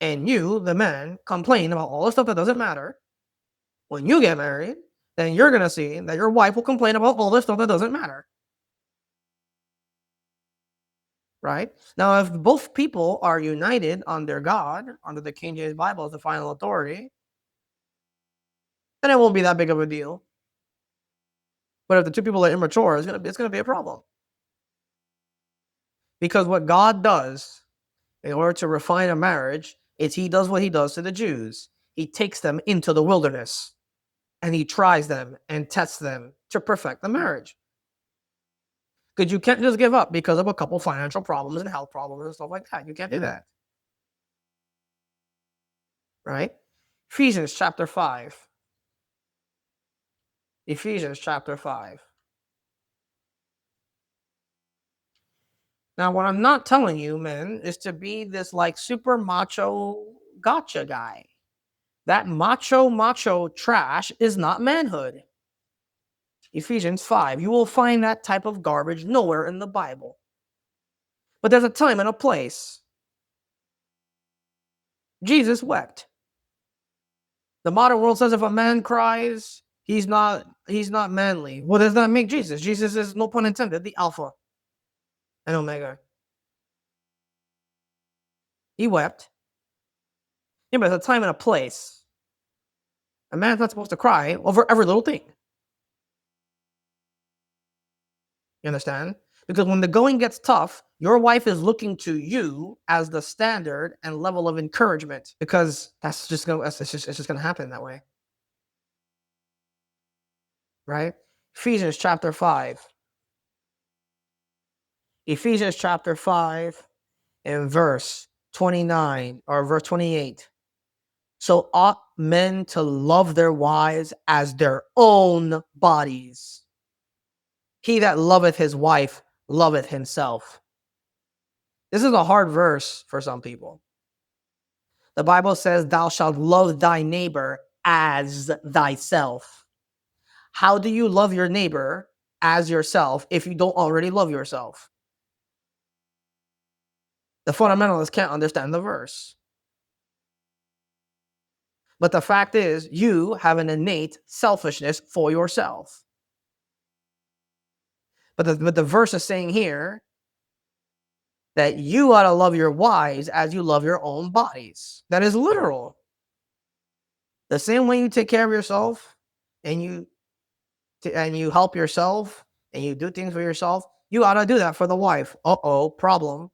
and you, the man, complain about all the stuff that doesn't matter, when you get married, then you're going to see that your wife will complain about all the stuff that doesn't matter. Right? Now, if both people are united under God, under the King James Bible as the final authority, then it won't be that big of a deal. But if the two people are immature, it's gonna be a problem. Because what God does in order to refine a marriage is he does what he does to the Jews. He takes them into the wilderness and he tries them and tests them to perfect the marriage. Because you can't just give up because of a couple financial problems and health problems and stuff like that. You can't do that. Right? Ephesians chapter 5. Ephesians chapter 5. Now, what I'm not telling you, men, is to be this like super macho gotcha guy. That macho trash is not manhood. Ephesians 5. You will find that type of garbage nowhere in the Bible. But there's a time and a place. Jesus wept. The modern world says if a man cries, he's not manly. What does that make Jesus? Jesus is, no pun intended, the Alpha and Omega. He wept. Yeah, but there's a time and a place. A man's not supposed to cry over every little thing. You understand? Because when the going gets tough, your wife is looking to you as the standard and level of encouragement because it's just gonna happen that way. Right? Ephesians chapter 5. Ephesians chapter 5 and verse 29 or verse 28. So ought men to love their wives as their own bodies. He that loveth his wife loveth himself. This is a hard verse for some people. The Bible says, thou shalt love thy neighbor as thyself. How do you love your neighbor as yourself if you don't already love yourself? The fundamentalists can't understand the verse. But the fact is, you have an innate selfishness for yourself. But the verse is saying here that you ought to love your wives as you love your own bodies. That is literal. The same way you take care of yourself and you help yourself and you do things for yourself, you ought to do that for the wife. Problem.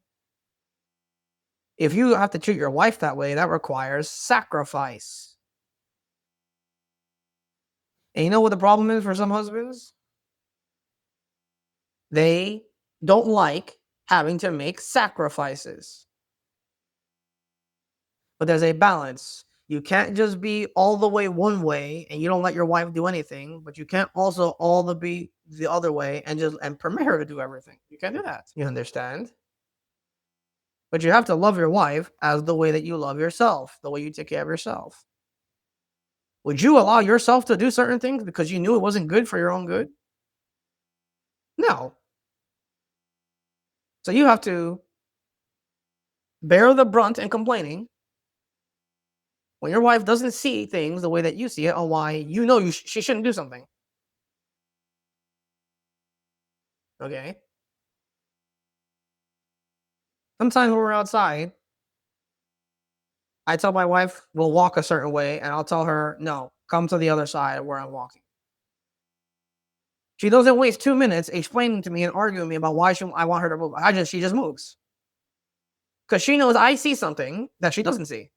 If you have to treat your wife that way, that requires sacrifice. And you know what the problem is for some husbands? They don't like having to make sacrifices. But there's a balance. You can't just be all the way one way and you don't let your wife do anything, but you can't also be the other way and permit her to do everything. You can't do that. You understand? But you have to love your wife as the way that you love yourself, the way you take care of yourself. Would you allow yourself to do certain things because you knew it wasn't good for your own good? No. So you have to bear the brunt and complaining When your wife doesn't see things the way that you see it, or why you know she shouldn't do something. Okay. Sometimes when we're outside, I tell my wife we'll walk a certain way, and I'll tell her, no, come to the other side where I'm walking. She doesn't waste 2 minutes explaining to me and arguing with me about why I want her to move. She just moves. Because she knows I see something that she doesn't see.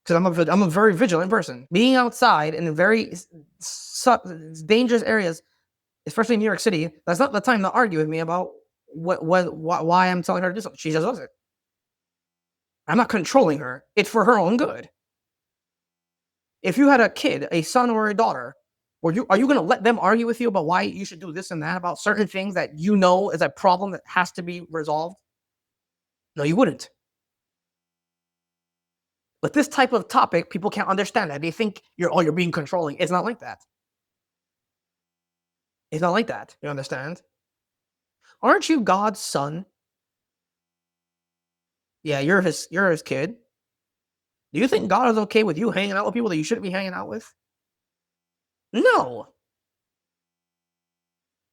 Because I'm a very vigilant person. Being outside in very dangerous areas, especially in New York City, that's not the time to argue with me about why I'm telling her to do something. She just does it. I'm not controlling her. It's for her own good. If you had a kid, a son or a daughter, are you going to let them argue with you about why you should do this and that, about certain things that you know is a problem that has to be resolved? No, you wouldn't. But this type of topic, people can't understand that. They think you're being controlling. It's not like that. It's not like that. You understand? Aren't you God's son? Yeah, you're his kid. Do you think God is okay with you hanging out with people that you shouldn't be hanging out with? No.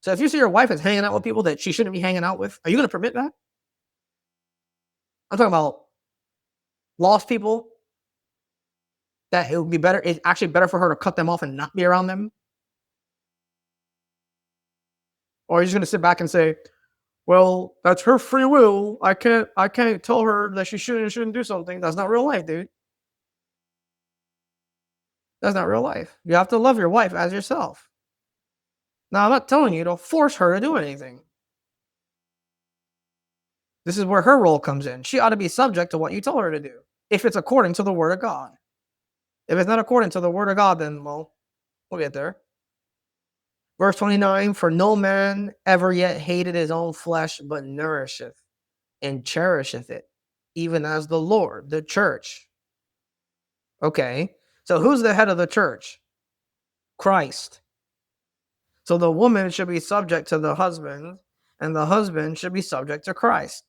So if you see your wife is hanging out with people that she shouldn't be hanging out with, are you going to permit that? I'm talking about lost people that it's actually better for her to cut them off and not be around them. Or are you just going to sit back and say, well, that's her free will. I can't tell her that she shouldn't do something. That's not real life, dude. That's not real life. You have to love your wife as yourself. Now, I'm not telling you to force her to do anything. This is where her role comes in. She ought to be subject to what you tell her to do, if it's according to the word of God. If it's not according to the word of God, then, well, we'll get there. Verse 29, for no man ever yet hated his own flesh, but nourisheth and cherisheth it, even as the Lord, the church. Okay, so who's the head of the church? Christ. So the woman should be subject to the husband, and the husband should be subject to Christ.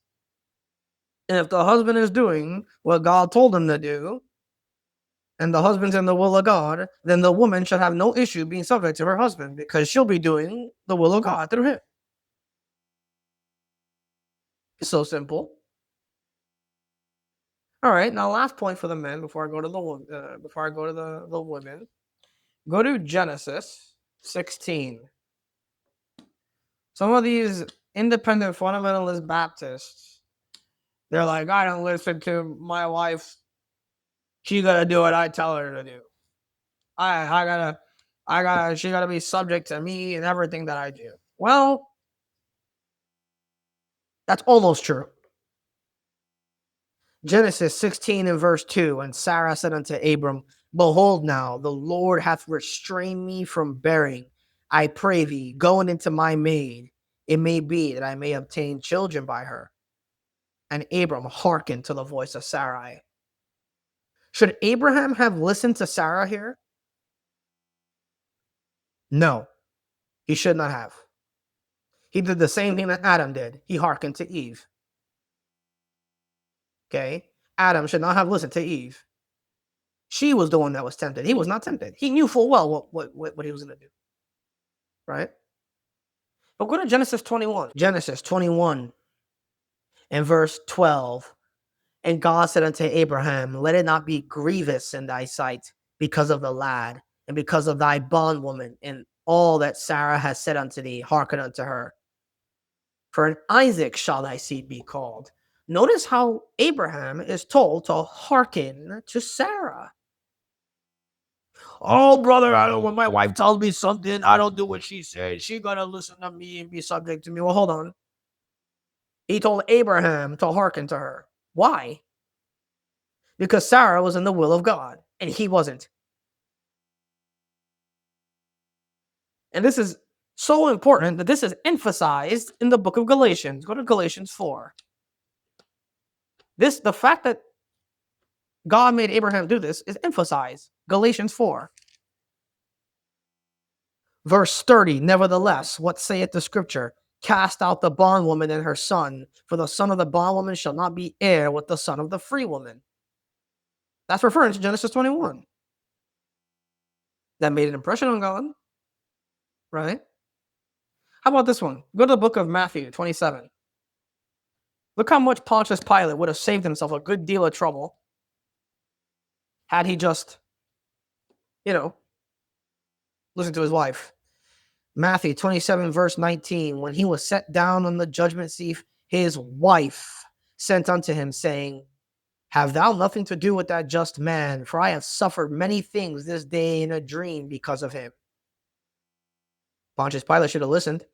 And if the husband is doing what God told him to do, and the husband's in the will of God, then the woman should have no issue being subject to her husband, because she'll be doing the will of God through him. It's so simple. All right, now last point for the men before I go to the women. Go to Genesis 16. Some of these independent fundamentalist Baptists, they're like, I don't listen to my wife. She gotta do what I tell her to do. She gotta be subject to me and everything that I do. Well, that's almost true. Genesis 16 and verse 2, and Sarah said unto Abram, behold now, the Lord hath restrained me from bearing. I pray thee, go into my maid. It may be that I may obtain children by her. And Abram hearkened to the voice of Sarai. Should Abraham have listened to Sarah here? No, he should not have. He did the same thing that Adam did. He hearkened to Eve. Okay? Adam should not have listened to Eve. She was the one that was tempted. He was not tempted. He knew full well what he was going to do. Right? But go to Genesis 21. Genesis 21 and verse 12. And God said unto Abraham, let it not be grievous in thy sight because of the lad, and because of thy bondwoman, and all that Sarah has said unto thee, hearken unto her. For in Isaac shall thy seed be called. Notice how Abraham is told to hearken to Sarah. Oh, brother, when my wife tells me something, I don't do what she says. She got to listen to me and be subject to me. Well, hold on. He told Abraham to hearken to her. Why? Because Sarah was in the will of God, and he wasn't. And this is so important that this is emphasized in the book of Galatians. Go to Galatians 4. The fact that God made Abraham do this is emphasized. Galatians 4. Verse 30, nevertheless, what saith the scripture? Cast out the bondwoman and her son, for the son of the bondwoman shall not be heir with the son of the free woman. That's referring to Genesis 21. That made an impression on God, right? How about this one? Go to the book of Matthew 27. Look how much Pontius Pilate would have saved himself a good deal of trouble had he just, listened to his wife. Matthew 27, verse 19. When he was set down on the judgment seat, his wife sent unto him, saying, have thou nothing to do with that just man? For I have suffered many things this day in a dream because of him. Pontius Pilate should have listened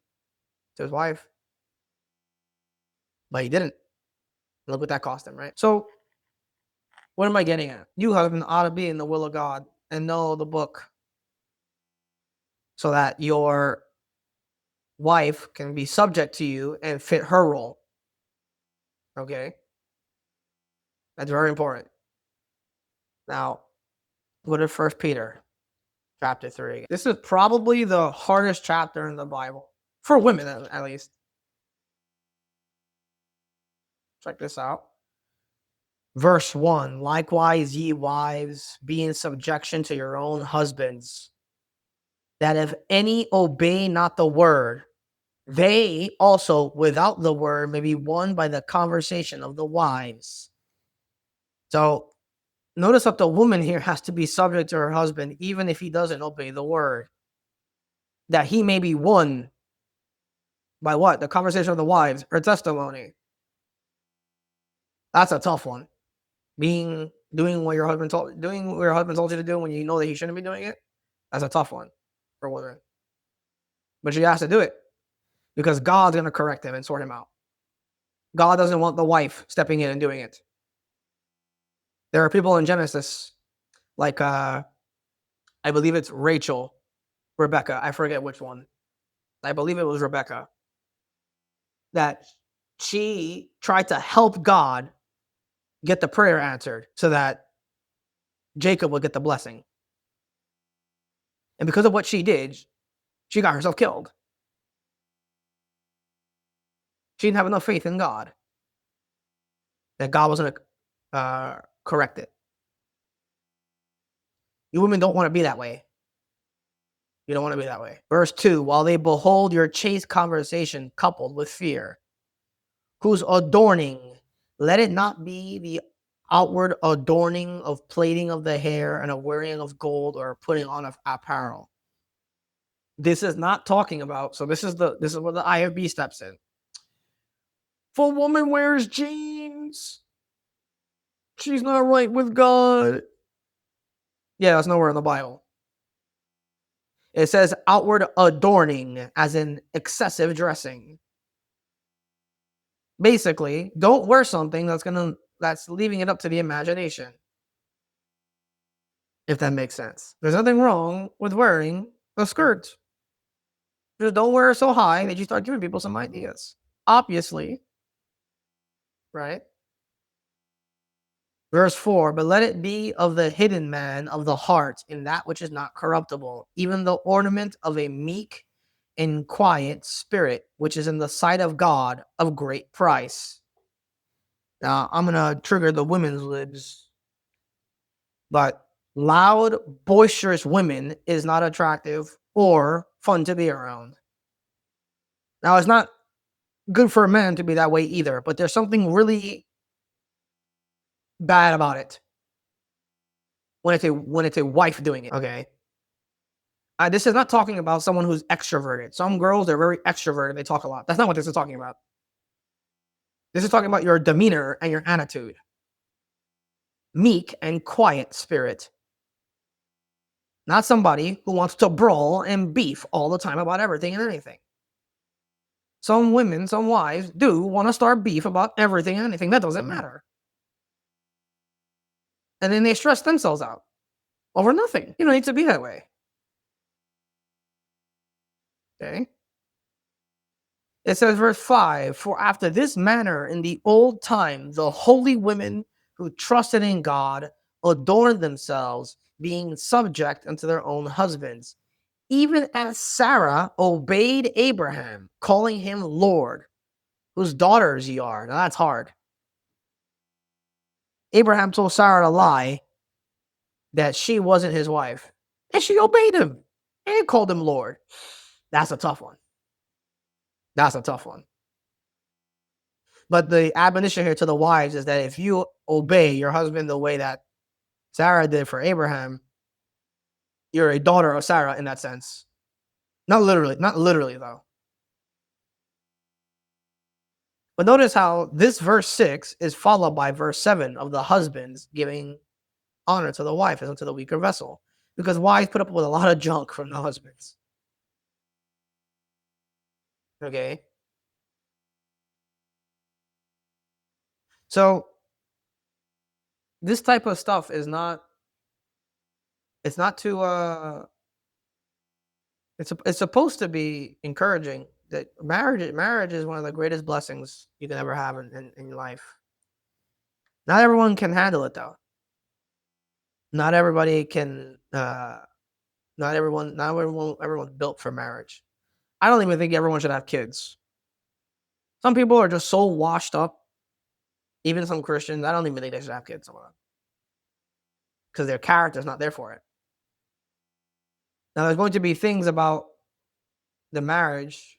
to his wife, but he didn't. Look what that cost him, right? So, what am I getting at? You husband ought to be in the will of God and know the book so that your wife can be subject to you and fit her role. Okay? That's very important. Now, go to 1 Peter chapter 3. This is probably the hardest chapter in the Bible. For women, at least. Check this out. Verse 1. Likewise, ye wives, be in subjection to your own husbands, that if any obey not the word, they also without the word may be won by the conversation of the wives. So notice that the woman here has to be subject to her husband, even if he doesn't obey the word, that he may be won by what? The conversation of the wives, her testimony. That's a tough one. Doing what your husband told you to do when you know that he shouldn't be doing it. That's a tough one for women. But she has to do it because God's going to correct him and sort him out. God doesn't want the wife stepping in and doing it. There are people in Genesis, like I believe it's Rebecca. I forget which one. I believe it was Rebecca. That she tried to help God get the prayer answered so that Jacob would get the blessing. And because of what she did, she got herself killed. She didn't have enough faith in God that God was going to correct it. You women don't want to be that way. You don't want to be that way. Verse 2, while they behold your chaste conversation coupled with fear, whose adorning, let it not be the outward adorning of plaiting of the hair and a wearing of gold or putting on of apparel. This is not talking about, so this is where the IFB steps in. If a woman wears jeans, she's not right with God. Yeah, that's nowhere in the Bible. It says outward adorning, as in excessive dressing. Basically, don't wear something that's leaving it up to the imagination. If that makes sense. There's nothing wrong with wearing a skirt. Just don't wear it so high that you start giving people some ideas. Obviously. Right? Verse 4, but let it be of the hidden man of the heart in that which is not corruptible, even the ornament of a meek and quiet spirit, which is in the sight of God of great price. Now, I'm going to trigger the women's libs, but loud, boisterous women is not attractive or fun to be around. Now, it's not good for a man to be that way either, but there's something really bad about it when it's a wife doing it. Okay, this is not talking about someone who's extroverted. Some girls are very extroverted; they talk a lot. That's not what this is talking about. This is talking about your demeanor and your attitude. Meek and quiet spirit, not somebody who wants to brawl and beef all the time about everything and anything. Some women, some wives do want to start beef about everything and anything. That doesn't matter. And then they stress themselves out over nothing. You don't need to be that way. Okay. It says, verse 5, for after this manner in the old time, the holy women who trusted in God adorned themselves, being subject unto their own husbands, even as Sarah obeyed Abraham, calling him Lord, whose daughters ye are. Now that's hard. Abraham told Sarah to lie that she wasn't his wife, and she obeyed him and called him Lord. That's a tough one. That's a tough one. But the admonition here to the wives is that if you obey your husband the way that Sarah did for Abraham, you're a daughter of Sarah in that sense. Not literally though. But notice how this verse 6 is followed by verse 7 of the husbands giving honor to the wife as unto the weaker vessel. Because wives put up with a lot of junk from the husbands. Okay? So this type of stuff is not, it's not too it's supposed to be encouraging. That marriage is one of the greatest blessings you can ever have in your life. Not everyone can handle it though. Not everybody can everyone's built for marriage. I don't even think everyone should have kids. Some people are just so washed up, even some Christians, I don't even think they should have kids, some of them. Because their character's not there for it. Now there's going to be things about the marriage,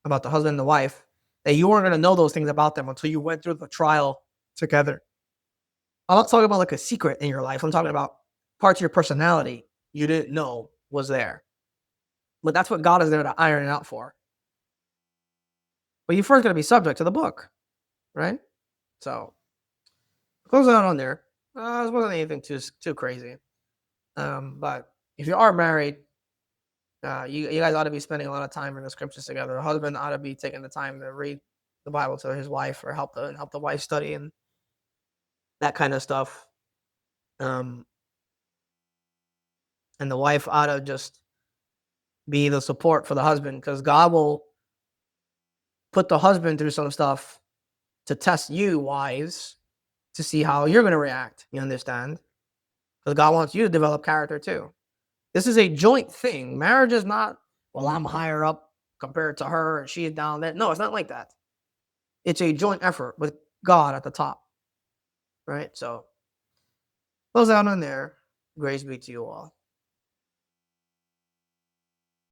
about the husband and the wife, that you weren't going to know those things about them until you went through the trial together. I'm not talking about like a secret in your life. I'm talking about parts of your personality you didn't know was there. But that's what God is there to iron it out for. But you first got to be subject to the book, right? So, closing out on there. This wasn't anything too crazy. But if you are married, you guys ought to be spending a lot of time in the scriptures together. The husband ought to be taking the time to read the Bible to his wife, or help the wife study and that kind of stuff. And the wife ought to just be the support for the husband, because God will put the husband through some stuff to test you, wives, to see how you're going to react. You understand? Because God wants you to develop character too. This is a joint thing. Marriage is not, well, I'm higher up compared to her and she's down there. No, it's not like that. It's a joint effort with God at the top. Right? So, close out on there. Grace be to you all.